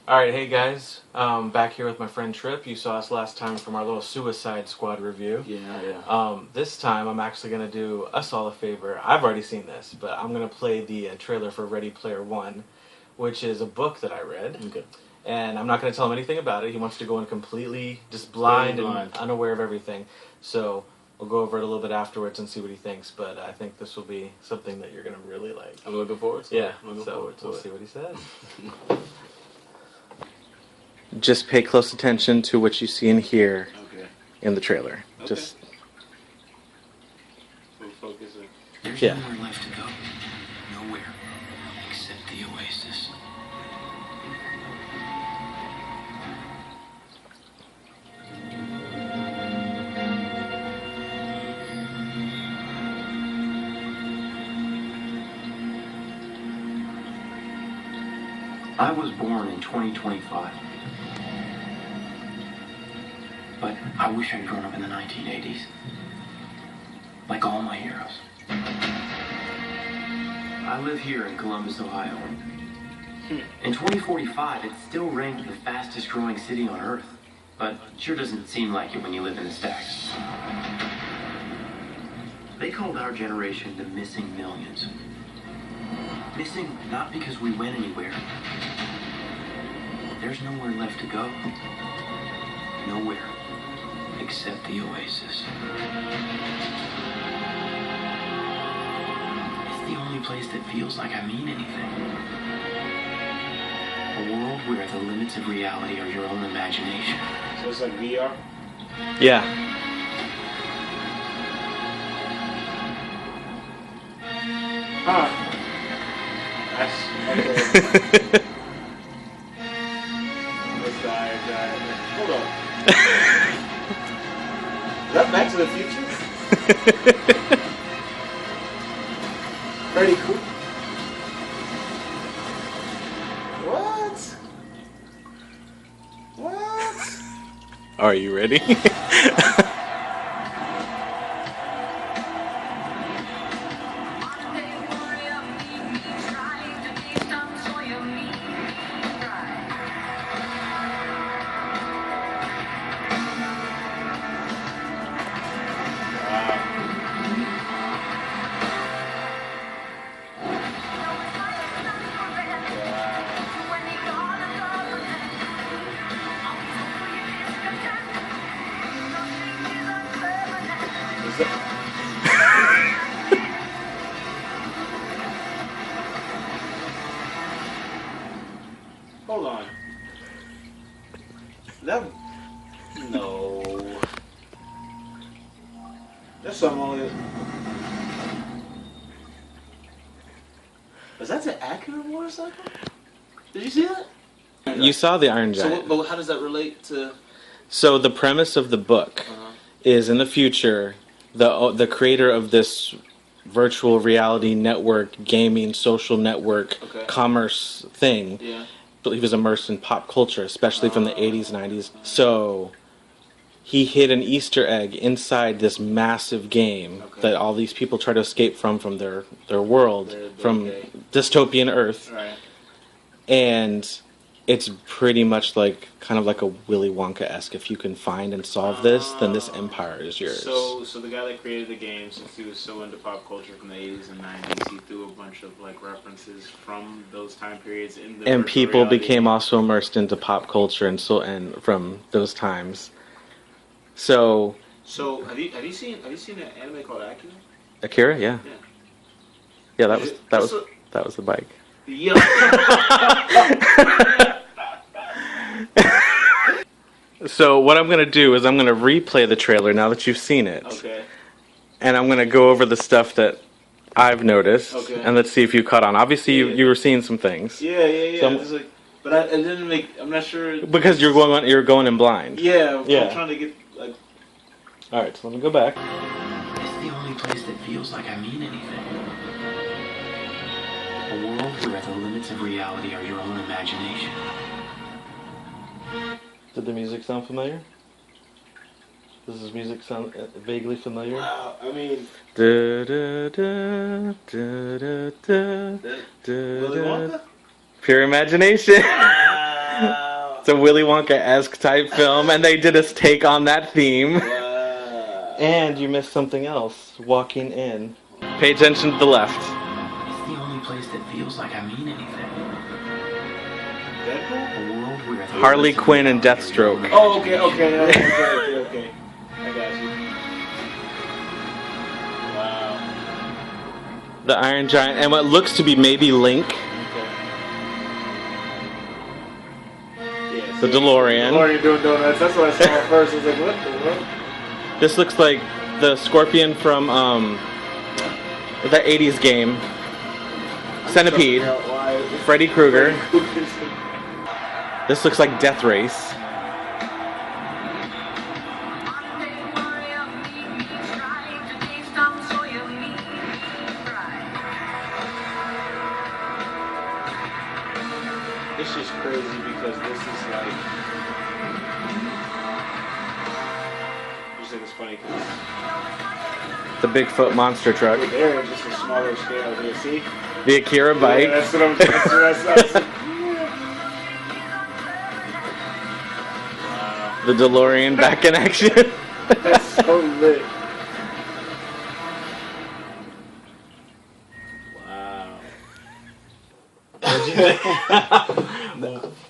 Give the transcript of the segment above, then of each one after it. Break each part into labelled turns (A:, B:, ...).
A: Alright, hey guys. Back here with my friend Tripp. You saw us last time from our little Suicide Squad review.
B: Yeah.
A: This time I'm actually going to do us all a favor. I've already seen this, but I'm going to play the trailer for Ready Player One, which is a book that I read.
B: Okay.
A: And I'm not going to tell him anything about it. He wants to go in completely just blind and unaware of everything. So we'll go over it a little bit afterwards and see what he thinks. But I think this will be something that you're going to really like.
B: I'm looking forward to it.
A: Yeah, so we'll see what he says. Just pay close attention to what you see and hear in the trailer.
B: Okay.
A: Just
B: we'll focus it.
C: There's
A: Yeah.
C: nowhere left to go. Nowhere. Except the oasis. I was born in 2025. But I wish I'd grown up in the 1980s. Like all my heroes. I live here in Columbus, Ohio. In 2045, it's still ranked the fastest growing city on Earth. But it sure doesn't seem like it when you live in the stacks. They called our generation the missing millions. Missing not because we went anywhere. There's nowhere left to go. Nowhere. Except the oasis. It's the only place that feels like I mean anything. A world where the limits of reality are your own imagination.
B: So it's like VR?
A: yeah.
B: Huh. That's okay. Hold on. Is that Back to the Future? Pretty cool. What? What?
A: Are you ready?
B: Hold on. That no. That's something only. Is that the Acura motorcycle? Did you see that?
A: You saw the Iron Giant.
B: But how does that relate to?
A: So the premise of the book is in the future, the creator of this virtual reality network, gaming, social network, commerce thing, he was immersed in pop culture, especially from the 80s, 90s. So he hid an Easter egg inside this massive game that all these people try to escape from their world, from dystopian Earth.
B: Right.
A: And it's pretty much like kind of like a Willy Wonka-esque. If you can find and solve this, then this empire is yours.
B: So the guy that created the game, since he was so into pop culture from the 80s and 90s, he threw a bunch of like references from those time periods in the
A: and people
B: reality.
A: became also immersed into pop culture and from those times. So
B: have you seen an anime called Akira?
A: Akira, yeah, that was the bike.
B: Yeah.
A: So what I'm gonna do is I'm gonna replay the trailer now that you've seen it.
B: Okay.
A: And I'm gonna go over the stuff that I've noticed, and let's see if you caught on. Obviously, you were seeing some things.
B: Yeah. So but I didn't make. I'm not sure
A: because you're going in blind.
B: Yeah. I'm trying to get like.
A: All right, so let me go back.
C: It's the only place that feels like I mean anything. A world where the limits of reality are your own imagination.
A: Did the music sound familiar? Does this music sound vaguely familiar?
B: I mean...
A: Pure imagination.
B: Wow.
A: It's a Willy Wonka-esque type film, and they did a take on that theme.
B: Wow.
A: And you missed something else. Walking in. Pay attention to the left.
C: It's the only place that feels like I mean anything.
B: Deadpool?
C: A world where
A: Harley Quinn and Deathstroke.
B: Oh, okay. I got you. Wow.
A: The Iron Giant, and what looks to be maybe Link.
B: Okay. Yeah,
A: The DeLorean.
B: DeLorean doing donuts. That's what I saw at first. I was like, what the world?
A: This looks like the Scorpion from the 80s game. Centipede. Freddy Krueger. This looks like Death Race.
B: It's just crazy because this is like. I just think it's funny because
A: The Bigfoot monster truck.
B: there it's just a smaller scale here. See?
A: The Akira bike.
B: Yeah, that's what I'm. That's what I saw. Wow.
A: The DeLorean back in action.
B: That's so lit. Wow.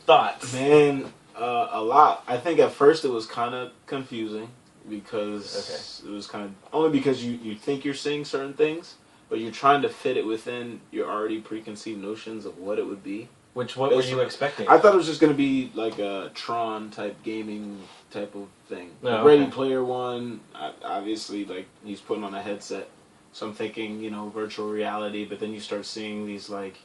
A: Thoughts?
B: Man, a lot. I think at first it was kind of confusing because it was kind of only because you think you're seeing certain things, but you're trying to fit it within your already preconceived notions of what it would be.
A: What were you expecting?
B: I thought it was just going to be like a Tron type gaming type of thing.
A: Oh,
B: Ready
A: okay.
B: Player One, obviously, like he's putting on a headset, so I'm thinking virtual reality. But then you start seeing these like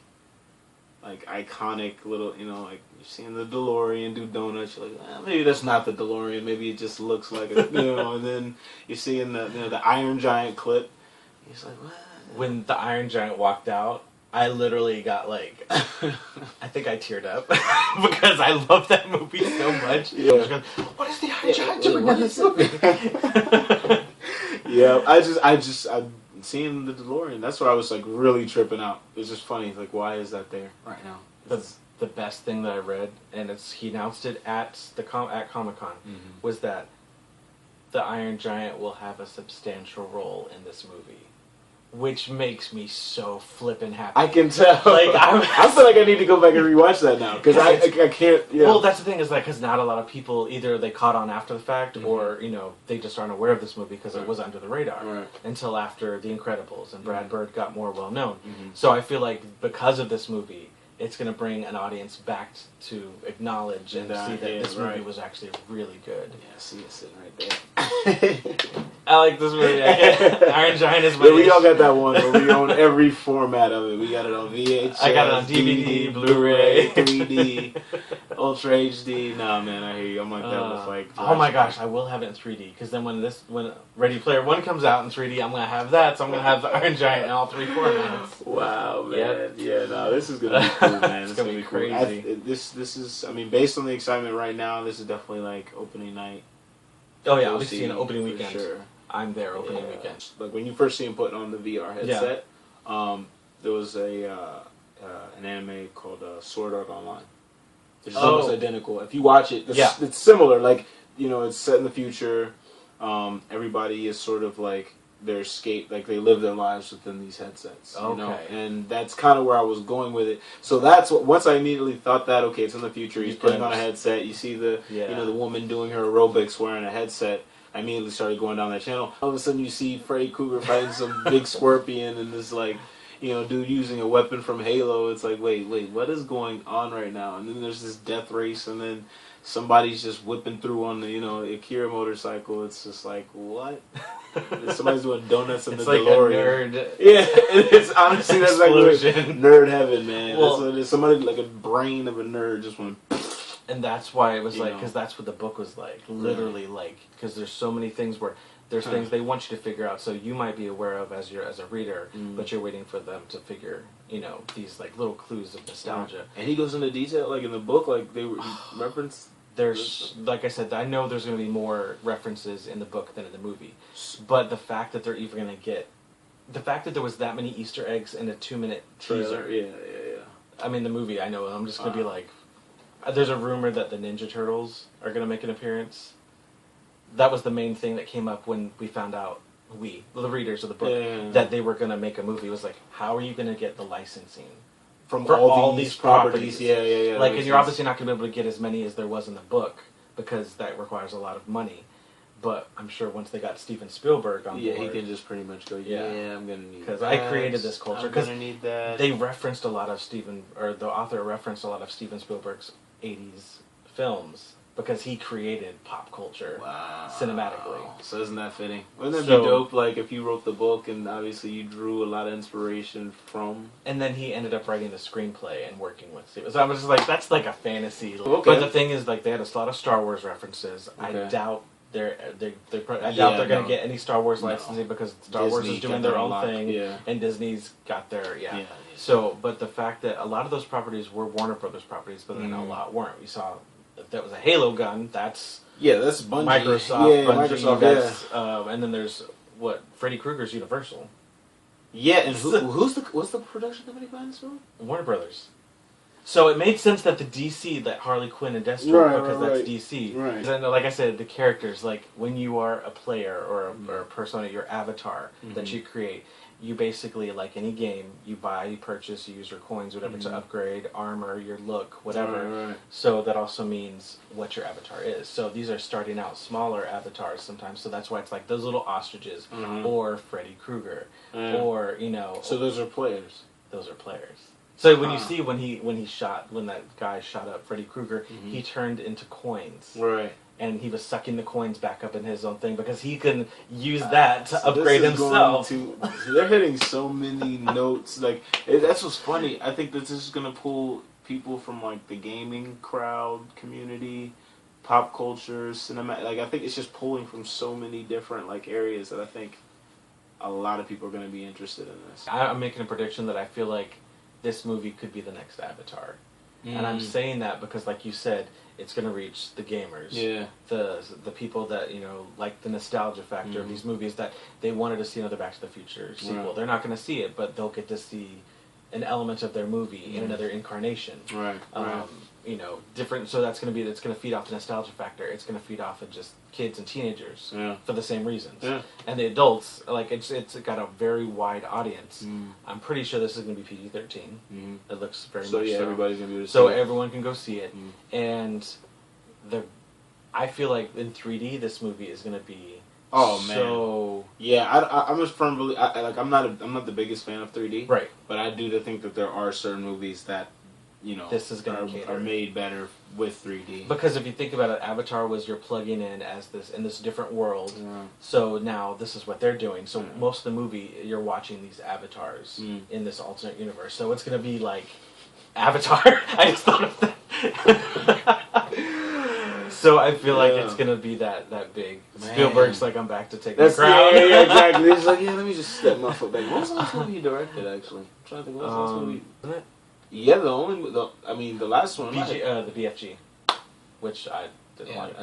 B: iconic little, like you're seeing the DeLorean do donuts. You're like, maybe that's not the DeLorean. Maybe it just looks like a, And then you're seeing the Iron Giant clip. He's like, what?
A: When the Iron Giant walked out, I literally got like, I think I teared up because I love that movie so much.
B: Yeah.
A: I was going, what is the Iron Giant doing in this movie?
B: Yeah, I'm seeing the DeLorean. That's what I was like really tripping out. It's just funny, like why is that there right now?
A: The best thing that I read, and he announced it at Comic-Con, was that the Iron Giant will have a substantial role in this movie. Which makes me so flippin' happy.
B: I can tell.
A: Like
B: I feel like I need to go back and rewatch that now because I can't. Yeah.
A: Well, that's the thing is because not a lot of people either they caught on after the fact or they just aren't aware of this movie because it was under the radar until after The Incredibles and Brad Bird got more well known. So I feel like because of this movie, it's going to bring an audience back to acknowledge and see that this movie was actually really good.
B: Yeah, I see it sitting right there.
A: I like this movie. Iron Giant is my
B: Yeah, we all got that one, but we own every format of it. We got it on VHS.
A: I got it on DVD, Blu-ray,
B: 3D, Ultra HD. Nah, man, I hear you. I'm like that with like.
A: Oh my gosh, I will have it in 3D because then when Ready Player One comes out in 3D, I'm gonna have that. So I'm gonna have the Iron Giant in all three formats.
B: Wow, man.
A: Yep.
B: Yeah, no, this is gonna be cool, man.
A: It's gonna be
B: cool.
A: crazy.
B: This is. I mean, based on the excitement right now, this is definitely like opening night.
A: Oh yeah, I'll be seeing opening
B: for
A: weekend.
B: Sure.
A: I'm there opening weekend.
B: Like when you first see him putting on the VR headset, there was an anime called Sword Art Online. It's almost identical. If you watch it, it's similar. Like it's set in the future. Everybody is sort of like their escape, like they live their lives within these headsets.
A: Okay.
B: And that's kind of where I was going with it. So that's what. Once I immediately thought that it's in the future. He's putting on a headset. You see the the woman doing her aerobics wearing a headset. I immediately started going down that channel. All of a sudden, you see Freddy Krueger fighting some big scorpion and this like, dude using a weapon from Halo. It's like, wait, what is going on right now? And then there's this death race, and then somebody's just whipping through on the Akira motorcycle. It's just like, what? Somebody's doing donuts in the DeLorean.
A: A nerd.
B: Yeah, it's honestly that's like nerd heaven, man.
A: Well,
B: that's what it is. Somebody like a brain of a nerd just went.
A: And that's why it was like, because that's what the book was like, literally like, because there's so many things where there's things they want you to figure out, so you might be aware of as a reader, but you're waiting for them to figure, these like little clues of nostalgia.
B: And he goes into detail, like in the book, like they reference.
A: There's, like I said, I know there's going to be more references in the book than in the movie, but the fact that they're even going to get, the fact that there was that many Easter eggs in a 2-minute teaser.
B: Yeah.
A: I mean, the movie, I know, I'm just going to be like, There's a rumor that the Ninja Turtles are going to make an appearance. That was the main thing that came up when we found out, the readers of the book, that they were going to make a movie. It was like, how are you going to get the licensing
B: for all these properties? Yeah.
A: Like, and you're obviously not going to be able to get as many as there was in the book because that requires a lot of money. But I'm sure once they got Steven Spielberg on board,
B: he can just pretty much go, I'm gonna need that.
A: Because I created this culture.
B: I'm gonna need that.
A: They referenced a lot of the author referenced a lot of Steven Spielberg's 80s films because he created pop culture cinematically.
B: So isn't that fitting? Wouldn't that be dope? Like if you wrote the book and obviously you drew a lot of inspiration from.
A: And then he ended up writing the screenplay and working with Steven. So I was just like, that's like a fantasy.
B: Okay.
A: But the thing is, like, they had a lot of Star Wars references.
B: Okay.
A: I doubt they're going to get any Star Wars licensing because Star Wars is doing their own thing, and Disney's got their So, but the fact that a lot of those properties were Warner Brothers properties, but then a lot weren't. We saw if that was a Halo gun. That's
B: that's Bungie.
A: Microsoft. Bungie,
B: Microsoft.
A: That's, and then there's Freddy Krueger's Universal.
B: Yeah, and what's the production company behind this film?
A: Warner Brothers. So it made sense that the DC, that Harley Quinn and Deathstroke, because that's DC.
B: Right.
A: And like I said, the characters, like when you are a player or a persona, your avatar that you create, you basically, like any game, you buy, you purchase, you use your coins, whatever, to upgrade armor, your look, whatever.
B: Right.
A: So that also means what your avatar is. So these are starting out smaller avatars sometimes. So that's why it's like those little ostriches, or Freddy Krueger, or
B: So those are players.
A: Those are players. So when you see when that guy shot up Freddy Krueger, he turned into coins.
B: Right.
A: And he was sucking the coins back up in his own thing because he can use that to upgrade himself.
B: They're hitting so many notes. Like that's what's funny. I think that this is gonna pull people from like the gaming crowd community, pop culture, cinema. Like I think it's just pulling from so many different like areas that I think a lot of people are gonna be interested in this.
A: I'm making a prediction that I feel like this movie could be the next Avatar. And I'm saying that because, like you said, it's going to reach the gamers.
B: Yeah.
A: The people that, like the nostalgia factor of these movies that they wanted to see another Back to the Future sequel.
B: Right.
A: They're not going to see it, but they'll get to see an element of their movie in another incarnation.
B: Right.
A: Different. So it's going to feed off the nostalgia factor. It's going to feed off of just kids and teenagers for the same reasons. Yeah. And the adults, like it's got a very wide audience. I'm pretty sure this is going to be PG-13. It looks very much so.
B: Everybody's going to be able to see
A: so
B: it.
A: Everyone can go see it. And I feel like in 3D this movie is going to be.
B: Oh man!
A: So
B: I'm a firm believer. I'm not the biggest fan of 3D.
A: Right.
B: But I do think that there are certain movies that,
A: this is
B: are made better with 3D.
A: Because if you think about it, Avatar was you're plugging in as in this different world. Yeah. So now this is what they're doing. So most of the movie you're watching these avatars in this alternate universe. So it's going to be like Avatar. I just thought of that. So I feel like it's going to be that big. Man. Spielberg's like, I'm back to take the crown.
B: Yeah, exactly. He's like, let me just step my foot back. What was the last movie he directed, actually? I'm trying to think, what was the last movie?
A: Isn't it?
B: Yeah, the last one.
A: the BFG, which I didn't watch.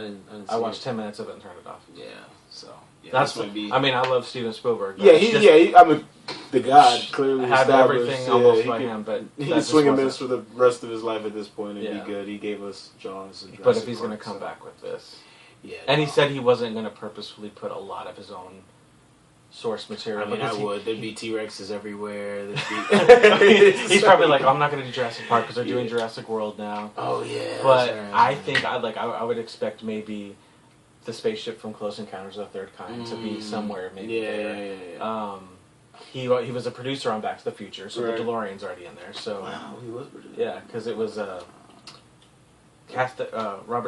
A: I watched 10 minutes of it and turned it off.
B: Yeah, so. Yeah,
A: that's might be. I mean, I love Steven Spielberg.
B: The god, clearly
A: have everything almost by him, but
B: he can swing and miss for the rest of his life at this point and be good. He gave us Jaws and Jurassic
A: But if he's
B: going
A: to come back with this,
B: and
A: he said he wasn't going to purposefully put a lot of his own source material.
B: I mean, I would. There'd be T-Rexes everywhere.
A: He's probably like, I'm not going to do Jurassic Park because they're doing Jurassic World now.
B: Oh yeah.
A: But I think I would expect maybe the spaceship from Close Encounters of the Third Kind to be somewhere maybe there. Yeah. He was a producer on Back to the Future, so the DeLorean's already in there. So
B: wow, he was producer.
A: Yeah, because it was Robert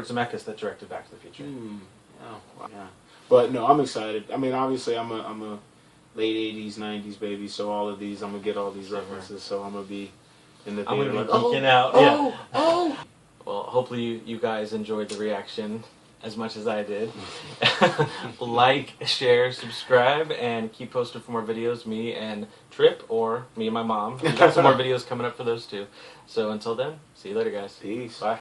A: Zemeckis that directed Back to the Future.
B: Oh, wow. Yeah. But no, I'm excited. I mean, obviously, I'm a late '80s, '90s baby, so all of these, I'm gonna get all these references. So I'm gonna be in the theater.
A: I'm gonna be geeking out. Oh. Well, hopefully you guys enjoyed the reaction as much as I did. Like, share, subscribe, and keep posting for more videos. Me and Tripp, or me and my mom. We've got some more videos coming up for those two. So until then, see you later, guys.
B: Peace.
A: Bye.